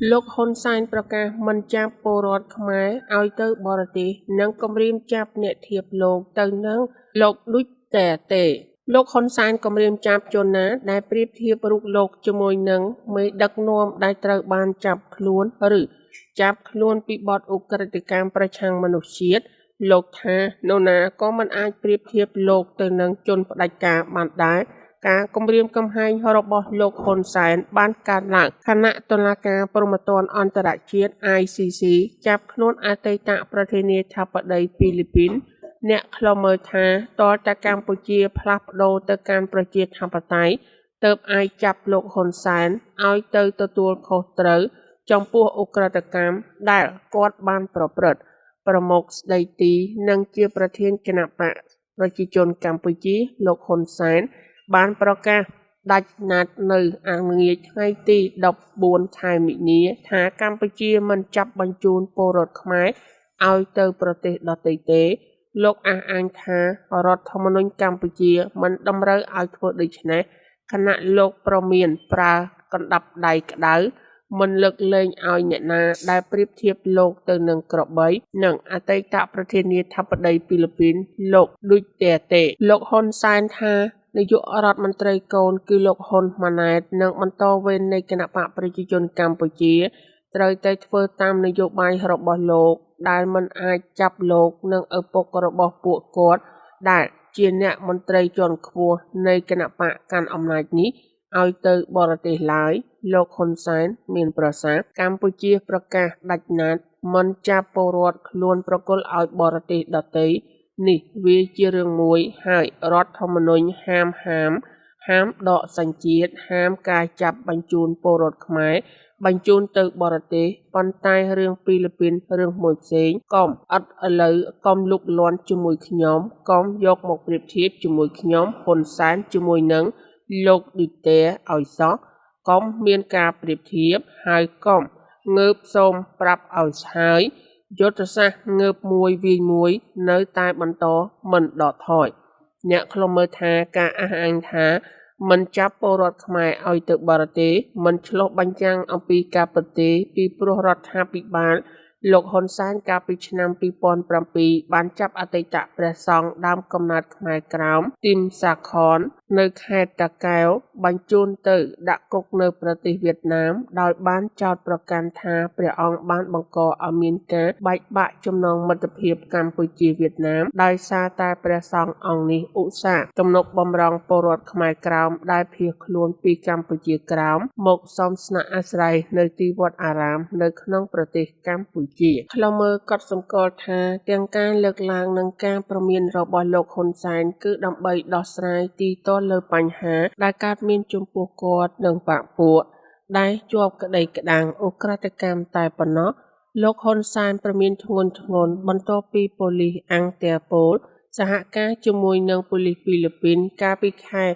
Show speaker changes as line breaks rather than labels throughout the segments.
លោកហ៊ុនសែនប្រកាសមិនចាប់ពលរដ្ឋខ្មែរឲ្យទៅបរទេសនិងគំរាមចាប់អ្នកធៀបលោកទៅនឹងលោកដូចតែទេលោកហ៊ុនសែនគំរាមចាប់ជនណាដែលប្រៀបធៀបរូបលោកជាមួយនឹងមេដឹកនាំដែលត្រូវបានចាប់ខ្លួនឬចាប់ខ្លួនពីបទឧក្រិដ្ឋកម្មប្រឆាំងមនុស្សជាតិលោកថានរណាក៏មិនអាចប្រៀបធៀបលោកទៅនឹងជនផ្ដាច់ការបានដែរការគម្រាមកំហែងរបស់លោកហ៊ុនសែនបានកើតឡើងខណៈតុលាការព្រហ្មទណ្ឌអន្តរជាតិ ICC ចាប់ខ្លួនអតីតប្រធានាធិបតីហ្វីលីពីនអ្នកខ្លុំមើលថាតើតាកម្ពុជាផ្លាស់ប្ដូរទៅកាន់ប្រជាធិបតេយ្យទើបអាចចាប់លោកហ៊ុនសែនឲ្យទៅទទួលខុសត្រូវចំពោះឧក្រិដ្ឋកម្មដែលគាត់បានប្រព្រឹត្តប្រមុខស្ដីទីនិងជាប្រធានគណៈបកប្រជាជនកម្ពុជាលោកហ៊ុនសែនបានប្រកាសដាច់ណាត់នៅអង្គារថ្ងៃទី14ខែមិនិនាថាកម្ពុជាមិនចាប់បញ្ជូនពលរដ្ឋខ្មែរឲ្យទៅប្រទេសដទៃទេលោកអះអាងថារដ្ឋធម្មនុញ្ញកម្ពុជាមិនតម្រូវឲ្យធ្វើដូច្នេះខណៈលោកប្រមានប្រើកណ្ដាប់ដៃក្តៅមិនលើកលែងឲ្យអ្នកណាដែលប្រៀបធៀបលោកទៅនឹងក្របីនិងអតីតប្រធានាធិបតីហ្វីលីពីនលោកដូចតែទេលោកហ៊ុនសែនថានាយករដ្ឋមន្ត្រីកូនគឺលោកហ៊ុនម៉ាណែតនឹងបន្តវេននៃគណៈបកប្រជាជនកម្ពុជាត្រូវតែធ្វើតាមនយោបាយរបស់លោកដែលមិនអាចចាប់លោកនិងឪពុករបស់ពួកគាត់ដែលជាអ្នកមន្ត្រីជាន់ខ្ពស់នៃគណៈបកកាន់អំណាចនេះឲ្យទៅបរទេសឡើយលោកហ៊ុនសែនមានប្រសាសន៍កម្ពុជាប្រកាសដាច់ណាត់មិនចាប់ពលរដ្ឋខ្លួនប្រគល់ឲ្យបរទេសដទៃនេះវាជារឿងមួយហើយរដ្ឋធម្មនុញ្ញហាមដកសញ្ជាតិហាមការចាប់បញ្ជូនពលរដ្ឋខ្មែរបញ្ជូនទៅបរទេសប៉ុន្តែរឿងហ្វីលីពីនរឿងមួយផ្សេងកុំអត់ឥឡូវកុំលុកលាន់ជាមួយខ្ញុំកុំយកមកប្រៀបធៀបជាមួយខ្ញុំហ៊ុនសែនជាមួយនឹងលោកដូចតែឲ្យសោះកុំមានការប្រៀបធៀបហើយកុំងើបសូមប្រាប់ឲ្យហើយយុទ្ធសាស្ត្រងើបមួយវាយមួយនៅតែបន្តមិនដកថយអ្នកខ្លុំមើលថាការអះអាងថាមិនចាប់ពលរដ្ឋខ្មែរឲ្យទៅបរទេសមិនឆ្លុះបញ្ចាំងអំពីការពិតទេពីព្រោះរដ្ឋាភិបាលលោកហ៊ុនសែនកាលពីឆ្នាំ2007បានចាប់អតីតព្រះសង្ឃដើមកំណើតខ្មែរក្រោមទីមសាខននៅខេត្តតាកែវបញ្ជូនទៅដាក់គុកនៅប្រទេសវៀតណាមដោយបានចោទប្រកាន់ថាព្រះអង្គបានបង្កឲ្យមានការបែកបាក់ចំណងមិត្តភាពកម្ពុជាវៀតណាមដោយសារតែព្រះសង្ឃអង្គនេះឧស្សាហ៍ទំនុកបម្រុងពលរដ្ឋខ្មែរក្រោមដែលភៀសខ្លួនពីកម្ពុជាក្រោមមកសុំស្នាក់អាស្រ័យនៅទីវត្តអារាមនៅក្នុងប្រទេសកម្ពុជាខ្លុំមើលក៏សម្គាល់ថាទាំងការលើកឡើងនិងការប្រមានរបស់លោកហ៊ុនសែនគឺដើម្បីដោះស្រាយទីតលើបញ្ហាដែលកើតមានចំពោះគាត់និងបកពួកដែលជាប់ក្តីក្តាំងឧក្រិដ្ឋកម្មតែប៉ុណ្ណោះលោកហ៊ុនសែនប្រមានធ្ងន់ធ្ងរបន្ទាប់ពីប៉ូលីសអង្គតាប៉ូលសហការជាមួយនឹងប៉ូលីសហ្វីលីពីនកាលពីខែ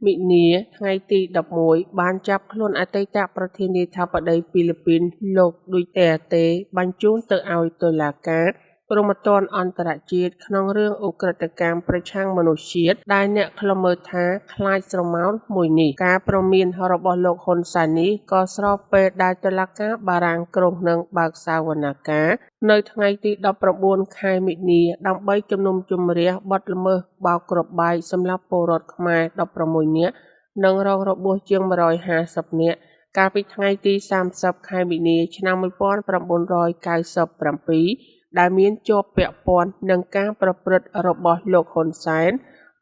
មិនិនាថ្ងៃទី11បានចាប់ខ្លួនអតីតប្រធានាធិបតីហ្វីលីពីនលោកដូចតែទេបញ្ជូនទៅឲ្យតុលាការព្រហ្មទណ្ឌអន្តរជាតិក្នុងរឿងឧក្រិដ្ឋកម្មប្រឆាំងមនុស្សជាតិដែលអ្នកខ្លុំមើលថាខ្លាចស្រមោលមួយនេះការប្រមានរបស់លោកហ៊ុនសែននេះក៏ស្របពេលដែលតុលាការបារាំងក្រុងនឹងបើកសវនាការនៅថ្ងៃទី19ខែមិនិនាដើម្បីជំនុំជម្រះបទល្មើសបោកគ្រាប់បែកសម្រាប់ពលរដ្ឋខ្មែរ16នាក់និងរងរបួសជាង150នាក់កាលពីថ្ងៃទី30ខែមិនិនាឆ្នាំ1997ដែលមានជាប់ពាក់ព័ន្ធនឹងការប្រព្រឹត្តរបស់លោកហ៊ុនសែន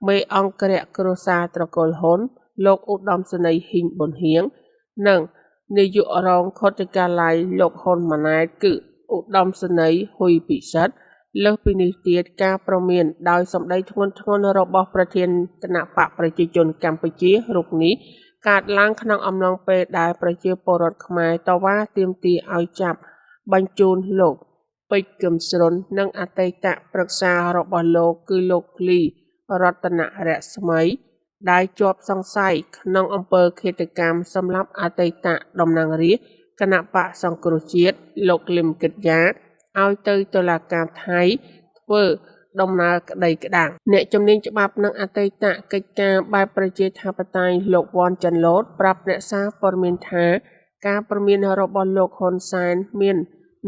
មេអង្គរៈគ្រួសារត្រកូលហ៊ុនលោកឧត្តមសេនីយ៍ហ៊ីងប៊ុនហៀងនិងនាយករងខុទ្ទកាល័យលោកហ៊ុនម៉ាណែតគឺឧត្តមសេនីយ៍ហ៊ុយពិសិដ្ឋលើសពីនេះទៀតការប្រមានដោយសម្ដីធ្ងន់ធ្ងររបស់ប្រធានគណៈបកប្រជាជនកម្ពុជារូបនេះកើតឡើងក្នុងអំឡុងពេលដែលប្រជាពលរដ្ឋខ្មែរតវ៉ាទាមទារឲ្យចាប់បញ្ជូនលោកពេជ្រ គឹមស្រុននិងអតីតប្រឹក្សារបស់លោកគឺលោកលីរតនរស្មីដែលជាប់សង្ស័យក្នុងអំពើឃាតកម្មសម្រាប់អតីតតំណាងរាស្ត្រគណៈបកសង្គ្រោះជាតិលោកលឹមកិតយ៉ាឲ្យទៅតុលាការថៃធ្វើដំណើរក្តីក្តាំងអ្នកជំនាញច្បាប់និងអតីតកិច្ចការបែបប្រជាធិបតេយ្យលោកវ៉ាន់ចាន់ឡូតប្រាប់អ្នកសារព័ត៌មានថា ការព្រមានរបស់លោកហ៊ុនសែនមាន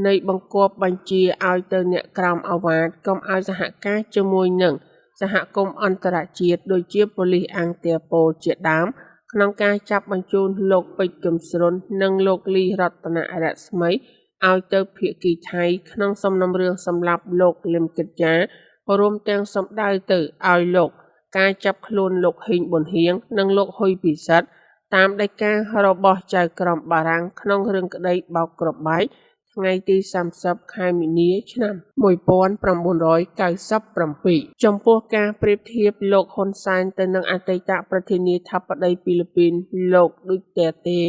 ន័យបង្គាប់បញ្ជាឲ្យទៅអ្នកក្រមអាវ៉ាតកុំឲ្យសហការជាមួយនឹងសហគមន៍អន្តរជាតិដូចជាប៉ូលីសអង្គាប៉ូលជាដើមក្នុងការចាប់បញ្ជូនលោកពេជ្រ គឹមស្រុននិងលោកលីរតនៈរស្មីឲ្យទៅភាគីថៃក្នុងសំណុំរឿងសម្រាប់លោកលឹមគិតយ៉ារួមទាំងសម្ដៅទៅឲ្យលោកការចាប់ខ្លួនលោកហ៊ីងប៊ុនហៀងនិងលោកហ៊ុយពិសិដ្ឋតាមដីការបស់ចៅក្រមបារាំងក្នុងរឿងក្តីបោកគ្រាប់បែកថ្ងៃទី30 ខែមីនា ឆ្នាំ1997 ចំពោះការប្រៀបធៀបលោកហ៊ុនសែនទៅនឹងអតីតប្រធានាធិបតីហ្វីលីពីនលោកឌូតេតេ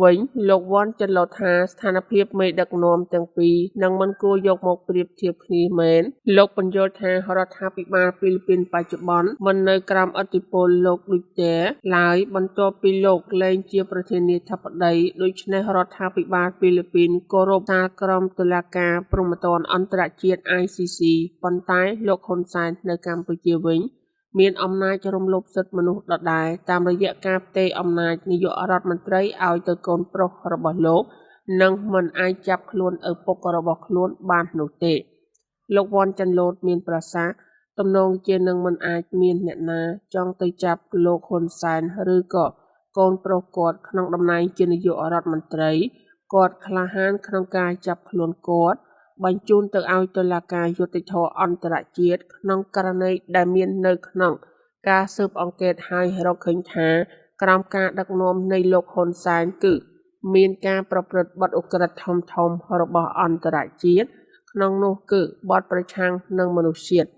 វិញលោកវ៉ាន់ចាន់ឡូថាស្ថានភាពមេដឹកនាំទាំងពីរនឹងមិនគួរយកមកប្រៀបធៀបគ្នាមែនលោកបញ្យល់ថារដ្ឋាភិបាលហ្វីលីពីនបច្ចុប្បន្នមិននៅក្រោមឥទ្ធិពលលោកឌូតេឡើយបន្ទាប់ពីលោកលែងជាប្រធានាធិបតីដូច្នេះរដ្ឋាភិបាលហ្វីលីពីនគោរពតាមក្រមតុលាការព្រហ្មទណ្ឌអន្តរជាតិ ICC ប៉ុន្តែលោកហ៊ុនសែននៅកម្ពុជាវិញមានអំណាចរំលោភសិទ្ធិមនុស្សដដែលតាមរយៈការផ្ទេរអំណាចនាយករដ្ឋមន្ត្រីឲ្យទៅកូនប្រុសរបស់លោកនិងមិនអាចចាប់ខ្លួនឪពុករបស់ខ្លួនបាននោះទេលោកវ៉ាន់ចាន់ឡូតមានប្រសាសន៍ទំនងជានឹងមិនអាចមានអ្នកណាចង់ទៅចាប់លោកហ៊ុនសែនឬក៏កូនប្រុសគាត់ក្នុងតំណែងជានាយករដ្ឋមន្ត្រីគាត់ក្លាហានក្នុងការចាប់ខ្លួនគាត់បញ្ជូនទៅឲ្យតុលាការយុត្តិធម៌អន្តរជាតិក្នុងករណីដែលមាននៅក្នុងការស៊ើបអង្កេតហើយរកឃើញថាក្រោមការដឹកនាំនៃលោកហ៊ុនសែនគឺមានការប្រព្រឹត្តបទឧក្រិដ្ឋធំៗរបស់អន្តរជាតិក្នុងនោះគឺបទប្រឆាំងនឹងមនុស្សជាតិ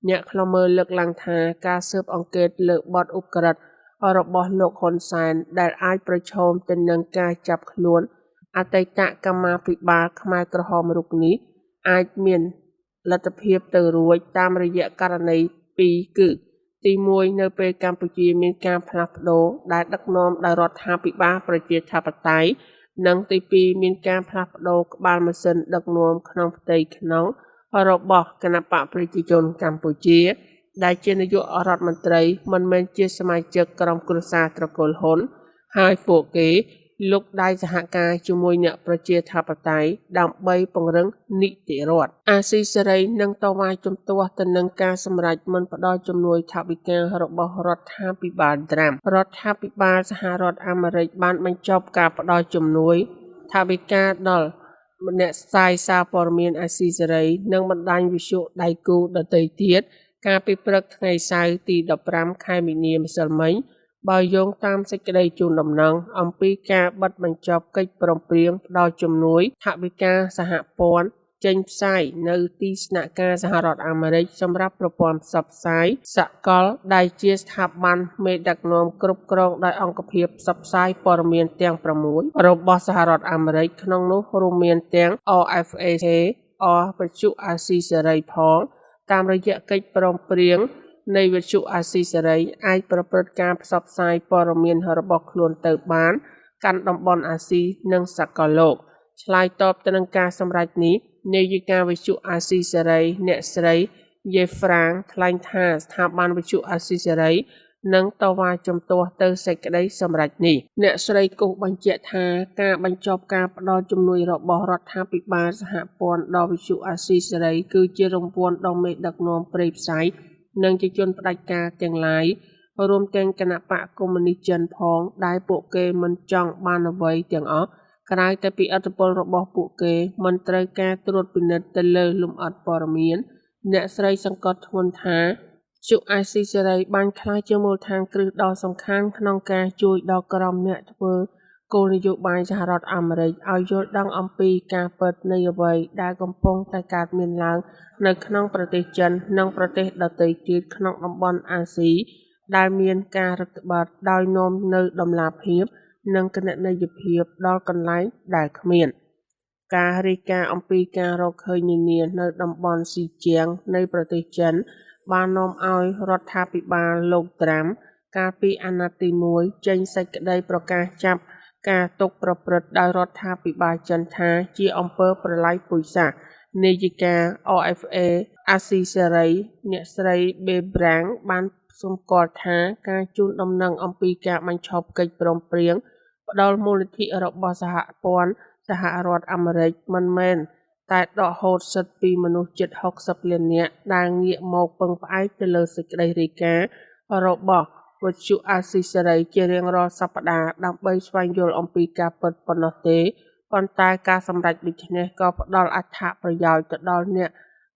អ្នកខ្លមើលលើកឡើងថាការស៊ើបអង្កេតលើបទឧក្រិដ្ឋរបស់លោកហ៊ុនសែនដែលអាចប្រឈមទៅនឹងការចាប់ខ្លួនអតីតកម្មាភិបាលខ្មែរក្រហមរូបនេះអាចមានលទ្ធភាពទៅរួចតាមរយៈករណីពីរគឺទី1នៅពេលកម្ពុជាមានការផ្លាស់ប្ដូរដែលដឹកនាំដោយរដ្ឋាភិបាលប្រជាធិបតេយ្យនិងទី2មានការផ្លាស់ប្ដូរក្បាលម៉ាស៊ីនដឹកនាំក្នុងផ្ទៃក្នុងរបស់គណបកប្រជាជនកម្ពុជាដែលជានាយករដ្ឋមន្ត្រីមិនមែនជាសមាជិកក្រុមគ្រួសារត្រកូលហ៊ុនហើយពួកគេលោកដៃសហការជាមួយអ្នកប្រជាធិបតេយ្យដើម្បីពង្រឹងនីតិរដ្ឋអាស៊ីសេរីនឹងតវ៉ាជំទាស់ទៅនឹងការសម្រេចមិនផ្ដល់ជំនួយថវិការបស់រដ្ឋាភិបាលត្រាំរដ្ឋាភិបាលសហរដ្ឋអាមេរិកបានបញ្ចប់ការផ្ដល់ជំនួយថវិកាដល់អ្នកផ្សាយសារព័ត៌មានអាស៊ីសេរីនិងបណ្ដាញវិទ្យុដៃគូដទៃទៀតកាលពីព្រឹកថ្ងៃសៅរ៍ទី15 ខែមីនាម្សិលមិញបើយោងតាមសេចក្តីជូនដំណឹងអំពីការបិទបញ្ចប់កិច្ចព្រមព្រៀងផ្ដល់ជំនួយថវិកាសហព័ន្ធចេញផ្សាយនៅទីស្នាក់ការសហរដ្ឋអាមេរិកសម្រាប់ប្រព័ន្ធផ្សព្វផ្សាយសកលដែលជាស្ថាប័នមេដឹកនាំគ្រប់គ្រងដោយអង្គភាពផ្សព្វផ្សាយព័ត៌មានទាំង6របស់សហរដ្ឋអាមេរិកក្នុងនោះរួមមានទាំង RFAC វិទ្យុអាស៊ីសេរីផងតាមរយៈកិច្ចព្រមព្រៀងនៃវិទ្យុអាស៊ីសេរីអាចប្រព្រឹត្តការផ្សព្វផ្សាយព័ត៌មានរបស់ខ្លួនទៅបានកាន់តំបន់អាស៊ីនិងសកលលោកឆ្លើយតបទៅនឹងការសម្រេចនេះនាយិកាវិទ្យុអាស៊ីសេរីអ្នកស្រីយេហ្វ្រាងថ្លែងថាស្ថាប័នវិទ្យុអាស៊ីសេរីនឹងតវ៉ាជំទាស់ទៅសេចក្តីសម្រេចនេះអ្នកស្រីគូសបញ្ជាក់ថាការបញ្ចប់ការផ្ដល់ជំនួយរបស់រដ្ឋាភិបាលសហព័ន្ធដល់វិទ្យុអាស៊ីសេរីគឺជារង្វាន់ដ៏មេដឹកនាំព្រៃផ្សៃនិងជាជនផ្ដាច់ការទាំងឡាយរួមទាំងគណបកកុម្មុយនីសចិនផងដែលពួកគេមិនចង់បានអ្វីទាំងអស់ក្រៅតែពីឥទ្ធិពលរបស់ពួកគេមិនត្រូវការត្រួតពិនិត្យទៅលើលម្អិតព័ត៌មានអ្នកស្រីសង្កត់ធ្ងន់ថាជុអាស៊ីសេរីបានក្លាយជាមូលដ្ឋានគ្រឹះដ៏សំខាន់ក្នុងការជួយដល់ក្រុមអ្នកធ្វើគោលនយោបាយសហរដ្ឋអាមេរិកឲ្យយល់ដឹងអំពីការពិតនៃអ្វីដែលកំពុងតែកើតមានឡើងនៅក្នុងប្រទេសចិននិងប្រទេសដទៃទៀតក្នុងតំបន់អាស៊ីដែលមានការរដ្ឋបတ်ដោយនាំនៅដំណាភាពនិងគណនេយ្យភាពដល់កន្លែងដែលគ្មានការរាយការណ៍អំពីការរកឃើញនានានៅតំបន់ស៊ីជាងនៃប្រទេសចិនបាននាំឲ្យរដ្ឋាភិបាលលោកត្រាំកាលពីអាណត្តិទី1ចេញសេចក្តីប្រកាសចាប់ការទុកប្រព្រឹត្តដោយរដ្ឋាភិបាលចិនថាជាអំពើប្រល័យពូជសាសន៍នាយិកា RFA អាស៊ីសេរីអ្នកស្រីបេប្រាំងបានសម្គាល់ថាការជូនដំណឹងអំពីការបញ្ឈប់កិច្ចព្រមព្រៀង ផ្ដល់មូលនិធិរបស់សហព័ន្ធសហរដ្ឋអាមេរិកមិនមែនតែដកហូតសិទ្ធិពីមនុស្សជិត60លាននាក់ដែលងាកមកពឹងផ្អែកទៅលើសេចក្តីរាយការណ៍របស់វិទ្យុអាស៊ីសេរីជារៀងរាល់សប្តាហ៍ដើម្បីស្វែងយល់អំពីការពិតប៉ុណ្ណោះទេប៉ុន្តែការសម្រេចដូចនេះក៏ផ្ដល់អត្ថប្រយោជន៍ទៅដល់អ្នក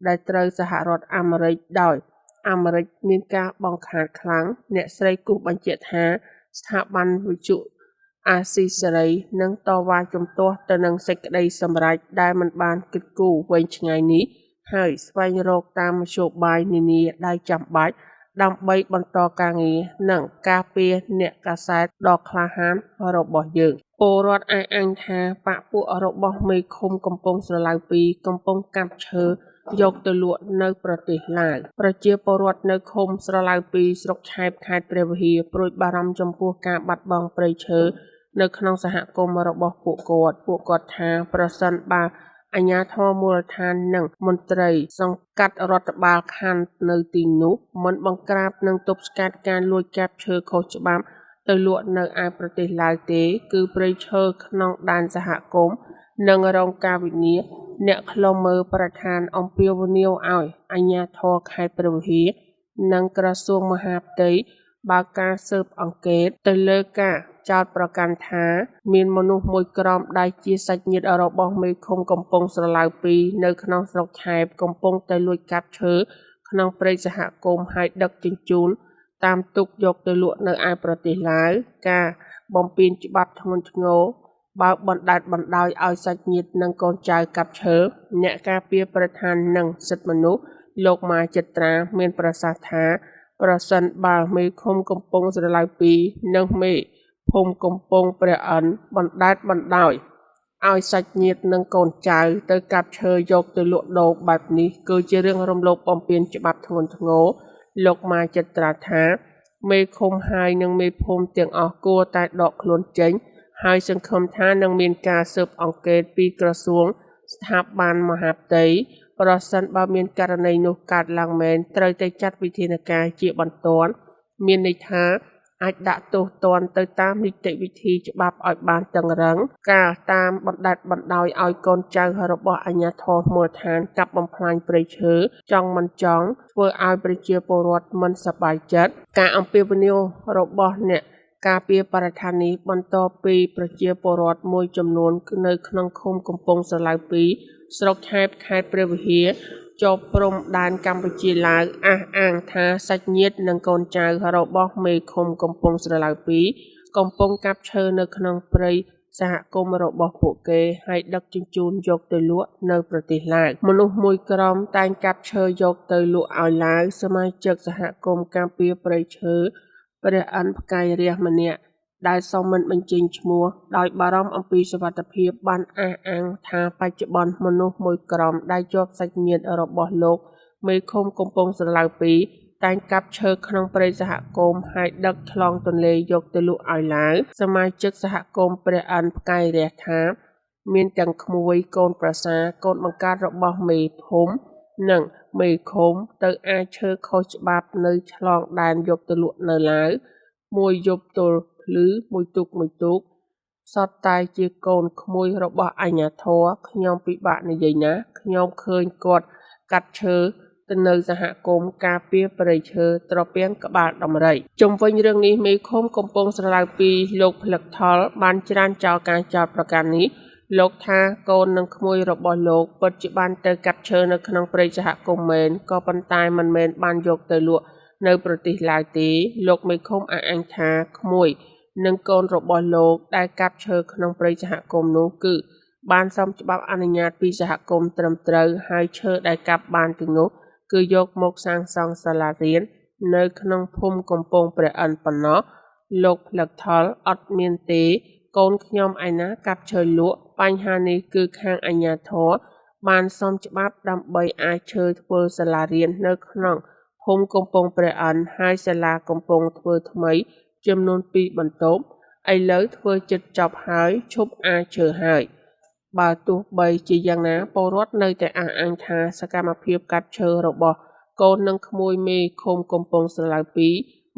ដែលត្រូវសហរដ្ឋអាមេរិកដោយអាមេរិកមានការបង្ខាតខ្លាំងអ្នកស្រីគូសបញ្ជាក់ថាស្ថាប័នវិទ្យុអាស៊ីសេរីនឹងតវ៉ាជំទាស់ទៅនឹងសេចក្តីសម្រេចដែលមិនបានគិតគូរវែងឆ្ងាយនេះហើយស្វែងរកតាមមធ្យោបាយនានាដែលចាំបាច់ដើម្បីបន្តការងារនិងការពារអ្នកកាសែតដ៏ក្លាហានរបស់យើងពលរដ្ឋអះអាងថាបកពួករបស់មេឃុំកំពុងស្រឡៅពីកំពុងកាប់ឈើយកទៅលក់នៅប្រទេសឡាវប្រជាពលរដ្ឋនៅឃុំស្រឡៅពីស្រុកឆែបខេត្តព្រះវិហារព្រួយបារម្ភចំពោះការបាត់បង់ព្រៃឈើនៅក្នុងសហគមន៍របស់ពួកគាត់ថាប្រសិនបើអាជ្ញាធរមូលដ្ឋាននិងមន្ត្រីសង្កាត់រដ្ឋបាលខណ្ឌនៅទីនោះមិនបង្ក្រាបនិងទប់ស្កាត់ការលួចកាប់ឈើខុសច្បាប់ទៅលក់នៅឯប្រទេសឡាវទេគឺព្រៃឈើក្នុងដែនសហគមន៍នឹងរងការវិនាសអ្នកខ្លុំមើលប្រធានអំពាវនាវឲ្យអាជ្ញាធរខេត្តព្រះវិហារនិងក្រសួងមហាផ្ទៃបើកការស៊ើបអង្កេតទៅលើការចោទប្រកាន់ថាមានមនុស្សមួយក្រុមដែលជាសាច់ញាតិរបស់មេឃុំកំពុងស្រឡៅពីនៅក្នុងស្រុកឆែបកំពុងតែលួចកាប់ឈើក្នុងព្រៃសហគមន៍ហើយដឹកជញ្ជូនតាមទូកយកទៅលក់នៅឯប្រទេសឡាវការបំពានច្បាប់ធ្ងន់ធ្ងរបើបណ្តែតបណ្តោយឲ្យសាច់ញាតិនិងកូនចៅកាប់ឈើអ្នកការពារប្រធាននិងសិទ្ធិមនុស្សលោកម៉ាចិត្រាមានប្រសាសន៍ថាប្រសិនបើមេឃុំកំពុងស្រឡៅពីនិងមេភូមិកំពង់ព្រះអិនបណ្តែតបណ្តោយឲ្យសាច់ញាតិនិងកូនចៅទៅកាប់ឈើយកទៅលក់ដូរបែបនេះគឺជារឿងរំលោភបំពានច្បាប់ធ្ងន់ធ្ងរលោកម៉ាចិត្រាថាមេឃុំហើយនិងមេភូមិទាំងអស់គួរតែដកខ្លួនចេញហើយសង្ឃឹមថានឹងមានការស៊ើបអង្កេតពីក្រសួងស្ថាប័នមហាផ្ទៃប្រសិនបើមានករណីនោះកើតឡើងមែនត្រូវតែចាត់វិធានការជាបន្ទាន់មានន័យថាអាចដាក់ទោសទណ្ឌទៅតាមនីតិវិធីច្បាប់ឲ្យបានតឹងរ៉ឹងការតាមបណ្តែតបណ្តោយឲ្យកូនចៅរបស់អាជ្ញាធរមូលដ្ឋានកាប់បំផ្លាញព្រៃឈើចង់មិនចង់ធ្វើឲ្យប្រជាពលរដ្ឋមិនសប្បាយចិត្តការអំពាវនាវរបស់អ្នកការពារបរិស្ថាននេះបន្ទាប់ពីប្រជាពលរដ្ឋមួយចំនួននៅក្នុងឃុំកំពង់ស្រឡៅពីស្រុកឆែបខេត្តព្រះវិហារជាប់ព្រំដែនកម្ពុជាឡាវអះអាងថាសាច់ញាតិនិងកូនចៅរបស់មេឃុំកំពង់ស្រឡៅពីកំពុងកាប់ឈើនៅក្នុងព្រៃសហគមន៍របស់ពួកគេហើយដឹកជញ្ជូនយកទៅលក់នៅប្រទេសឡាវមនុស្សមួយក្រុមតែងកាប់ឈើយកទៅលក់ឲ្យឡាវសមាជិកសហគមន៍ការពារព្រៃឈើព្រះអិនផ្កាយរះម្នាក់ដែលសូមមិនបញ្ចេញឈ្មោះដោយបារម្ភអំពីសុវត្ថិភាពបានអះអាងថាបច្ចុប្បន្នមនុស្សមួយក្រុមដែលជាប់សាច់ញាតិរបស់លោកមេឃុំកំពុងស្រឡៅពីតែងកាប់ឈើក្នុងព្រៃសហគមន៍ហើយដឹកឆ្លងទន្លេយកទៅលក់ឲ្យឡាវសមាជិកសហគមន៍ព្រះអិនផ្កាយរះថាមានទាំងក្មួយកូនប្រសាកូនបង្កើតរបស់មេភូមិនិងមេឃុំទៅអាចឈើខុសច្បាប់នៅឆ្លងដែនយកទៅលក់នៅឡាវមួយយប់ទល់ភ្លឺមួយទូកសតតែជាកូនក្មួយរបស់អាជ្ញាធរខ្ញុំពិបាកនិយាយណាខ្ញុំឃើញគាត់កាត់ឈើទៅនៅសហគមន៍ការពារព្រៃឈើត្រពាំងក្បាលដំរីជុំវិញរឿងនេះមេឃុំកំពុងស្រឡៅពីលោកផលិតថលបានច្រានចោលការចោទប្រកាន់នេះលោកថាកូននិងក្មួយរបស់លោកពិតជាបានទៅកាប់ឈើនៅក្នុងព្រៃសហគមន៍មែនក៏ប៉ុន្តែមិនមែនបានយកទៅលក់នៅប្រទេសឡាវទេលោកមេឃុំអះអាងថាក្មួយនិងកូនរបស់លោកដែលកាប់ឈើក្នុងព្រៃសហគមន៍នោះគឺបានសុំច្បាប់អនុញ្ញាតពីសហគមន៍ត្រឹមត្រូវហើយឈើដែលកាប់បានទាំងនោះគឺយកមកសាងសង់សាលារៀននៅក្នុងភូមិកំពង់ព្រះអិនប៉ុណ្ណោះលោកផ្លឹកថលអត់មានទេកូនខ្ញុំឯណាកាប់ឈើលក់បញ្ហានេះគឺខាងអាជ្ញាធរបានសុំច្បាប់ដើម្បីអាចឈើធ្វើសាលារៀននៅក្នុងភូមិកំពង់ព្រះអិនហើយសាលាកំពុងធ្វើថ្មីចំនួន2បន្ទប់ឥឡូវធ្វើចិត្តចប់ហើយឈប់អាចឈើហើយបើទោះបីជាយ៉ាងណាពលរដ្ឋនៅតែអះអាងថាសកម្មភាពកាប់ឈើរបស់កូននិងក្មួយមេឃុំកំពង់ស្រឡៅពី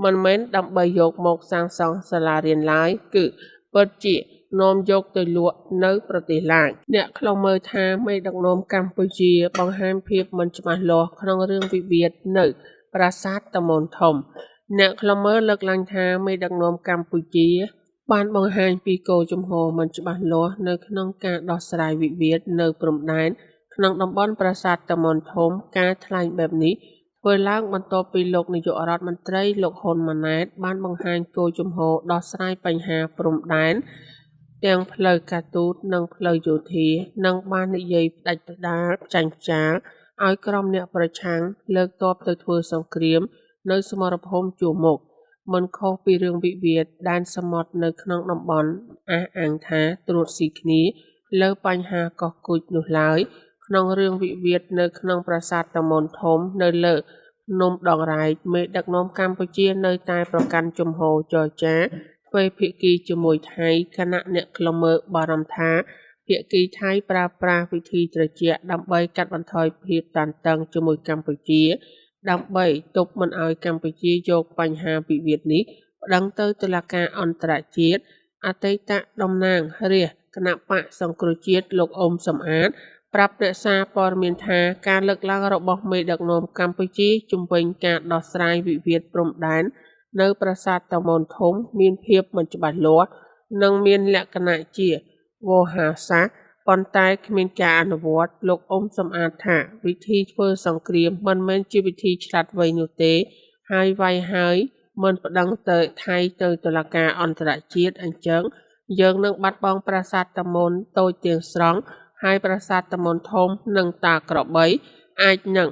មិនមែនដើម្បីយកមកសាងសង់សាលារៀនឡើយគឺ ពិតជានាំយកទៅលក់នៅប្រទេសឡាវអ្នកខ្លុំមើលថាមេដឹកនាំកម្ពុជាបង្ហាញភាពមិនច្បាស់លាស់ក្នុងរឿងវិវាទនៅប្រាសាទតាមុនធំអ្នកខ្លុំមើលលើកឡើងថាមេដឹកនាំកម្ពុជាបានបង្ហាញពីគោលជំហរមិនច្បាស់លាស់នៅក្នុងការដោះស្រាយវិវាទនៅព្រំដែនក្នុងតំបន់ប្រាសាទតាមុនធំការថ្លែងបែបនេះធ្វើឡើងបន្ទាប់ពីលោកនាយករដ្ឋមន្ត្រីលោកហ៊ុនម៉ាណែតបានបង្ហាញគោលជំហរដោះស្រាយបញ្ហាព្រំដែនទាំងផ្លូវការទូតនិងផ្លូវយោធានិងបាននិយាយផ្ដាច់ផ្ដាល់ចាញ់ចាលឲ្យក្រុមអ្នកប្រឆាំងលើកទ័ពទៅធ្វើសង្គ្រាមនៅសមរភូមិជួរមុខមិនខុសពីរឿងវិវាទដែនសមុទ្រនៅក្នុងតំបន់អះអាងថាត្រួតស៊ីគ្នាលើបញ្ហាកោះគុជនោះឡើយក្នុងរឿងវិវាទនៅក្នុងប្រាសាទតាមុនធំនៅលើភ្នំដងរ៉ែកមេដឹកនាំកម្ពុជានៅតែប្រកាន់ជំហរចរចាទ្វេភាគីជាមួយថៃគណៈអ្នកខ្លុំមើលបារម្ភថាភាគីថៃប្រើប្រាស់វិធីត្រជាក់ដើម្បីកាត់បន្ថយភាពតានតឹងជាមួយកម្ពុជាដើម្បីទប់មិនឲ្យកម្ពុជាយកបញ្ហាវិវាទនេះប្តឹងទៅតុលាការអន្តរជាតិអតីតតំណាងរាស្ត្រគណៈបកសង្គ្រោះជាតិលោកអ៊ុំសំអាតប្រាប់អ្នកសារព័ត៌មានថាការលើកឡើងរបស់មេដឹកនាំកម្ពុជាជំវិញការដោះស្រាយវិវាទព្រំដែននៅប្រាសាទតាមុនធំមានភាពមិនច្បាស់លាស់និងមានលក្ខណៈជាវោហារសាស្ត្រប៉ុន្តែគ្មានការអនុវត្តលោកអ៊ុំសំអាតថាវិធីធ្វើសង្គ្រាមមិនមែនជាវិធីឆ្លាតវៃនោះទេហើយវាយហើយមិនប្តឹងទៅថៃទៅតុលាការអន្តរជាតិអញ្ចឹងយើងនឹងបាត់បង់ប្រាសាទតាមុនតូចទាំងស្រុងហើយប្រាសាទតាមុនធំនិងតាក្របីអាចនឹង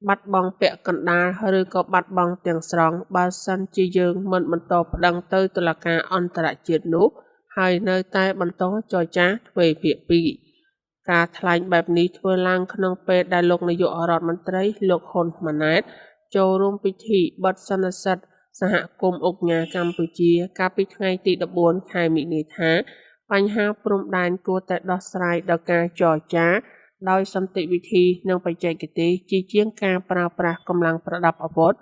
បាត់បង់ពាក់កណ្ដាលឬក៏បាត់បង់ទាំងស្រុងបើសិនជាយើងមិនបន្តប្តឹងទៅតុលាការអន្តរជាតិនោះហើយនៅតែបន្តចរចាទ្វេភាគីការថ្លែងបែបនេះធ្វើឡើងក្នុងពេលដែលលោកនាយករដ្ឋមន្ត្រីលោកហ៊ុនម៉ាណែតចូលរួមពិធីបិទសន្និសីទសហគមន៍អង្គការកម្ពុជាកាលពីថ្ងៃទី14ខែមិនិនាថាបញ្ហាព្រំដែនគួរតែដោះស្រាយដោយការចរចាដោយសន្តិវិធីនិងបច្ចេកទេសជាងការប្រើប្រាស់កម្លាំងប្រដាប់អាវុធ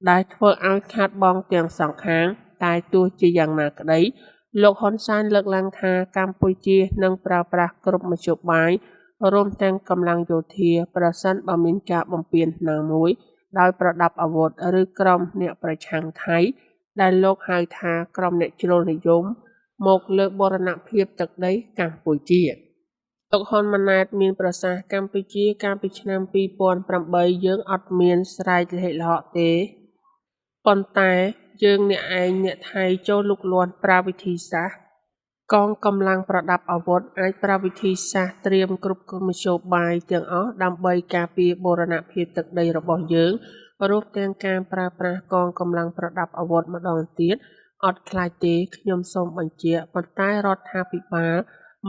ដែលធ្វើឲ្យខាតបង់ទាំងសងខាងតែទោះជាយ៉ាងណាក្តីលោកហ៊ុនសែនលើកឡើងថាកម្ពុជានឹងប្រើប្រាស់គ្រប់មធ្យោបាយរួមទាំងកម្លាំងយោធាប្រសិនបើមានការបំពានណាមួយដោយប្រដាប់អាវុធឬក្រុមអ្នកប្រឆាំងថៃដែលលោកហៅថាក្រុមអ្នកជ្រុលនិយមមកលើបូរណភាពទឹកដីកម្ពុជាលោកហ៊ុនម៉ាណែតមានប្រសាសន៍កម្ពុជាកាលពីឆ្នាំ2008យើងអត់មានស្រែកលិហកទេប៉ុន្តែយើងអ្នកឯងអ្នកថៃចូលលុកលាន់ប្រើវិធីសាស្ត្រកងកម្លាំងប្រដាប់អាវុធអាចប្រើវិធីសាស្ត្រត្រៀមគ្រប់គ្រងមធ្យោបាយទាំងអស់ដើម្បីការពារបូរណភាពទឹកដីរបស់យើងរួមទាំងការប្រើប្រាស់កងកម្លាំងប្រដាប់អាវុធម្ដងទៀតអត់ខ្លាចទេខ្ញុំសូមបញ្ជាក់ប៉ុន្តែរដ្ឋាភិបាល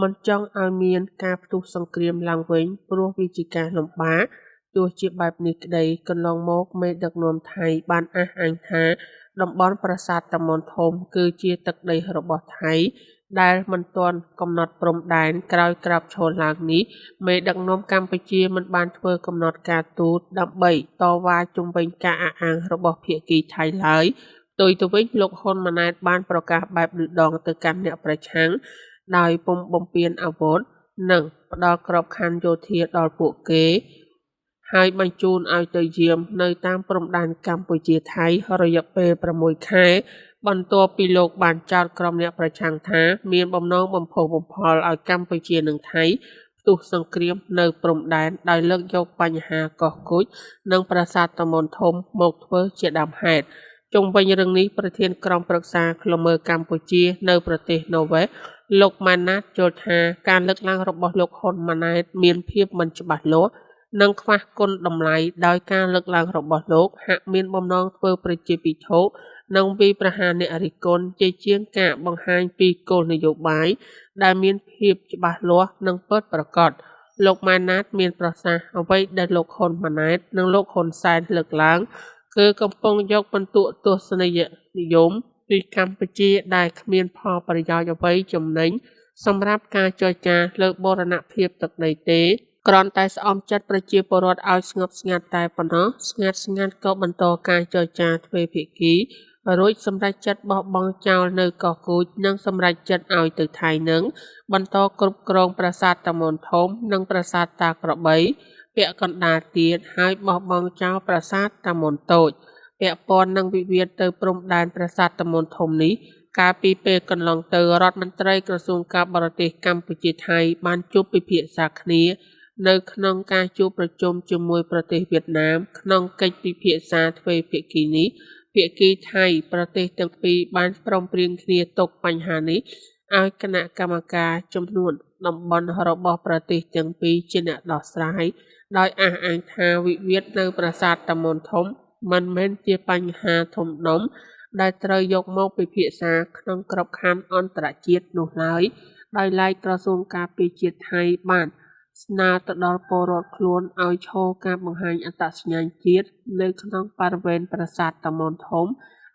មិនចង់ឲ្យមានការផ្ទុះសង្គ្រាមឡើងវិញព្រោះវាជាការលំបាកទោះជាបែបនេះក្តីកន្លងមកមេដឹកនាំថៃបានអះអាងថាតំបន់ប្រាសាទតាមុនធំគឺជាទឹកដីរបស់ថៃដែលមិនទាន់កំណត់ព្រំដែនក្រោយក្របឈរឡើងនេះមេដឹកនាំកម្ពុជាមិនបានធ្វើកំណត់ការទូតដើម្បីតវ៉ាជុំវិញការអះអាងរបស់ភាគីថៃឡើយផ្ទុយទៅវិញលោកហ៊ុនម៉ាណែតបានប្រកាសបែបឌឺដងទៅកាន់អ្នកប្រឆាំងដោយពុំបំពានអាវុធនិងផ្ដល់ក្របខ័ណ្ឌយោធាដល់ពួកគេហើយបញ្ជូនឲ្យទៅយាមនៅតាមព្រំដែនកម្ពុជាថៃរយៈពេល6ខែបន្ទាប់ពីលោកបានចោទក្រុមអ្នកប្រឆាំងថាមានបំណងបំផុសបំផុលឲ្យកម្ពុជានិងថៃផ្ទុះសង្គ្រាមនៅព្រំដែនដោយលើកយកបញ្ហាកោះគុជនិងប្រាសាទតាមុនធំមកធ្វើជាដើមហេតុជុំវិញរឿងនេះប្រធានក្រុមប្រឹក្សាឃ្លាំមើលកម្ពុជានៅប្រទេសណូវេលោកម៉ាណាតយល់ថាការលើកឡើងរបស់លោកហ៊ុនម៉ាណែតមានភាពមិនច្បាស់លាស់និងខ្វះគុណតម្លៃដោយការលើកឡើងរបស់លោកហាក់មានបំណងធ្វើប្រជាពិធនិងវិប្រហារអ្នករិះគន់ជាងការបង្ហាញពីគោលនយោបាយដែលមានភាពច្បាស់លាស់និងពិតប្រាកដលោកម៉ាណាតមានប្រសាសន៍អ្វីដែលលោកហ៊ុនម៉ាណែតនិងលោកហ៊ុនសែនលើកឡើងគឺកំពុងយកពិន្ទុទស្សនីយនិយមពីកម្ពុជាដែលគ្មានផលប្រយោជន៍អ្វីចំណេញសម្រាប់ការចរចាលើបូរណភាពទឹកដីទេគ្រាន់តែស្អំចិត្តប្រជាពលរដ្ឋឲ្យស្ងប់ស្ងាត់តែប៉ុណ្ណោះស្ងាត់ក៏បន្តការចរចាទ្វេភាគី រួចសម្រេចចិត្តបោះបង់ចោលនៅកោះកូចនិងសម្រេចចិត្តឲ្យទៅថៃនឹងបន្តគ្រប់គ្រងប្រាសាទតាមុនធំនិងប្រាសាទតាក្របីពាក់កណ្ដាលទៀតហើយបោះបង់ចោលប្រាសាទតាមុនតូចពាក់ព័ន្ធនឹងវិវាទទៅព្រំដែនប្រាសាទតាមុនធំនេះកាលពីពេលកន្លងទៅរដ្ឋមន្ត្រីក្រសួងការបរទេសកម្ពុជាថៃបានជួបពិភាក្សាគ្នានៅក្នុងការជួបប្រជុំជាមួយប្រទេសវៀតណាមក្នុងកិច្ចពិភាក្សាទ្វេភាគីនេះភាគីថៃប្រទេសទាំងពីរបានព្រមព្រៀងគ្នាទុកបញ្ហានេះឲ្យគណៈកម្មការចំនួនតំបន់របស់ប្រទេសទាំងពីរជាអ្នកដោះស្រាយដោយអះអាងថាវិវាទនៅប្រាសាទតាមុនធំមិនមែនជាបញ្ហាធំដុំដែលត្រូវយកមកពិភាក្សាក្នុងក្របខ័ណ្ឌអន្តរជាតិនោះឡើយដោយឡែកក្រសួងការពារជាតិថៃបានស្នើទៅដល់ពលរដ្ឋខ្លួនឲ្យឈរការបង្ហាញអត្តសញ្ញាណជាតិនៅក្នុងបរិវេណប្រាសាទតាមុនធំ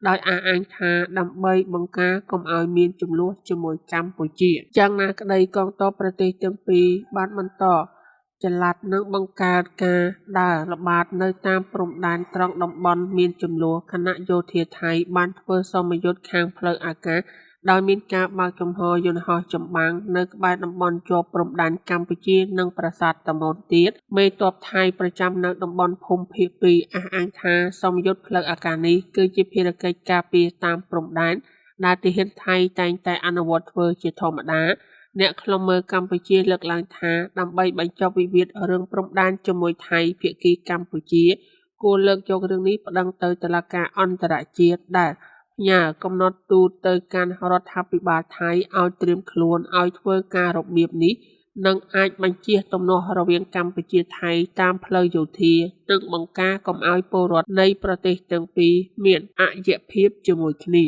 ដោយអះអាងថាដើម្បីបង្ការកុំឲ្យមានជម្លោះជាមួយកម្ពុជាយ៉ាងណាក្តីកងទ័ពប្រទេសទាំងពីរបានបន្តចល័តនិងបង្កើតការដើរល្បាតនៅតាមព្រំដែនត្រង់តំបន់មានជម្លោះគណៈយោធាថៃបានធ្វើសមយុទ្ធខាងផ្លូវអាកាសដោយមានការបើកចំហយន្តហោះចម្បាំងនៅក្បែរតំបន់ជាប់ព្រំដែនកម្ពុជានិងប្រាសាទតាមុនទៀតមេទ័ពថៃប្រចាំនៅតំបន់ភូមិភាគ2អះអាងថាសមយុទ្ធផ្លូវអាកាសនេះគឺជាភារកិច្ចការពារតាមព្រំដែនដែលទាហានថៃតែងតែអនុវត្តធ្វើជាធម្មតាអ្នកខ្លុំមើលកម្ពុជាលើកឡើងថាដើម្បីបញ្ចប់វិវាទរឿងព្រំដែនជាមួយថៃភាគីកម្ពុជាគួរលើកយករឿងនេះប្តឹងទៅតុលាការអន្តរជាតិដែលផ្ញើកំណត់ទូតទៅកាន់រដ្ឋាភិបាលថៃឲ្យត្រៀមខ្លួនឲ្យធ្វើការរបៀបនេះនិងអាចបញ្ជៀសទំនាស់រវាងកម្ពុជាថៃតាមផ្លូវយោធានិងបង្ការកុំឲ្យពលរដ្ឋនៃប្រទេសទាំងពីរមានអយភាពជាមួយគ្នា